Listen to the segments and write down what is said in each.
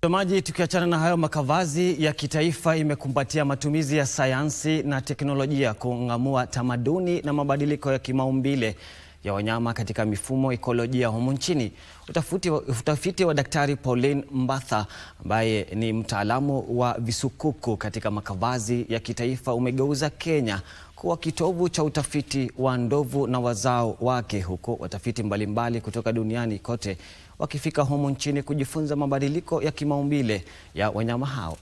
Mtazamaji, tukiachana na hayo, makavazi ya kitaifa imekumbatia matumizi ya sayansi na teknolojia kung'amua tamaduni na mabadiliko ya kimaumbile ya wanyama katika mifumo ekolojia humu nchini. Utafiti wa Daktari Pauline Mbatha ambaye ni mtaalamu wa visukuku katika makavazi ya kitaifa umegeuza Kenya kuwa kitovu cha utafiti wa ndovu na wazao wake, huko watafiti mbalimbali kutoka duniani kote wakifika humu nchini kujifunza mabadiliko ya kimaumbile ya wanyama hao.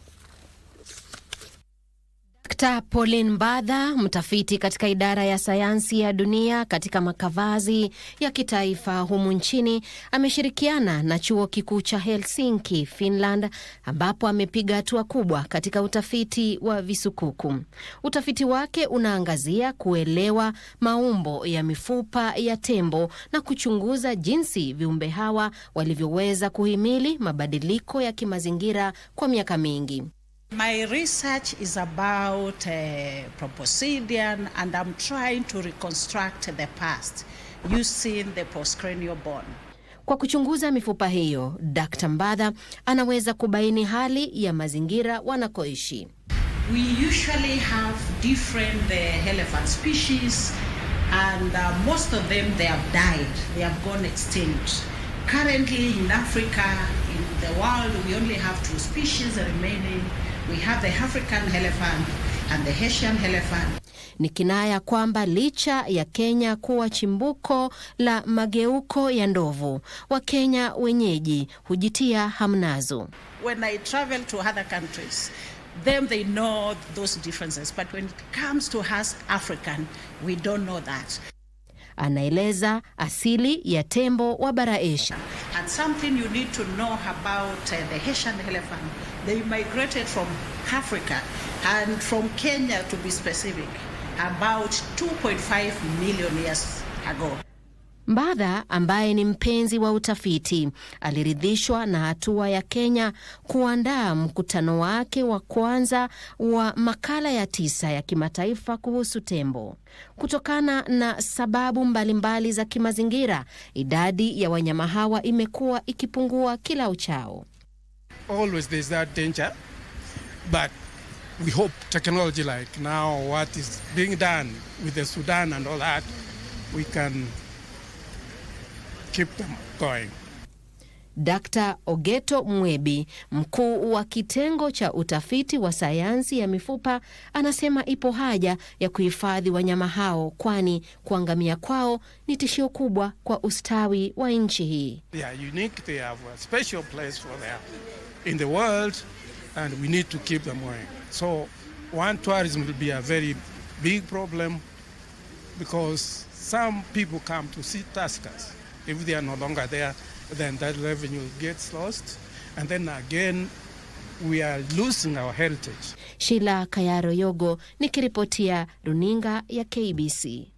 Dr. Pauline Mbatha, mtafiti katika idara ya sayansi ya dunia katika makavazi ya kitaifa humu nchini, ameshirikiana na chuo kikuu cha Helsinki, Finland, ambapo amepiga hatua kubwa katika utafiti wa visukuku. Utafiti wake unaangazia kuelewa maumbo ya mifupa ya tembo na kuchunguza jinsi viumbe hawa walivyoweza kuhimili mabadiliko ya kimazingira kwa miaka mingi. My research is about Proboscidean, and I'm trying to reconstruct the past using the postcranial bone. Kwa kuchunguza mifupa hiyo, Dr. Mbatha anaweza kubaini hali ya mazingira wanakoishi. We usually have different elephant species, and most of them they have died, they have gone extinct. Currently in Africa, in the world, we only have 2 species remaining. We have the African elephant and the Asian elephant. Ni kinaya kwamba licha ya Kenya kuwa chimbuko la mageuko ya ndovu, Wakenya wenyeji hujitia hamnazo. When I travel to other countries, them they know those differences, but when it comes to us African, we don't know that. Anaeleza asili ya tembo wa bara Asia. And something you need to know about the Asian elephant, they migrated from Africa and from Kenya, to be specific, about 2.5 million years ago. Mbatha, ambaye ni mpenzi wa utafiti, aliridhishwa na hatua ya Kenya kuandaa mkutano wake wa kwanza wa makala ya 9 ya kimataifa kuhusu tembo. Kutokana na sababu mbalimbali za kimazingira, idadi ya wanyama hawa imekuwa ikipungua kila uchao. Always there's that danger, but we hope technology like now what is being done with the Sudan and all that, we can keep them going. Dr. Ogeto Mwebi, mkuu wa kitengo cha utafiti wa sayansi ya mifupa, anasema ipo haja ya kuhifadhi wanyama hao, kwani kuangamia kwao ni tishio kubwa kwa ustawi wa nchi hii. They are unique, they have a special place for them in the world, and we need to keep them going. So tourism will be a very big problem, because some people come to see tuskers. If they are no longer there, then that revenue gets lost, and then again we are losing our heritage. Sheila Kayaro Yogo nikiripotia runinga ya KBC.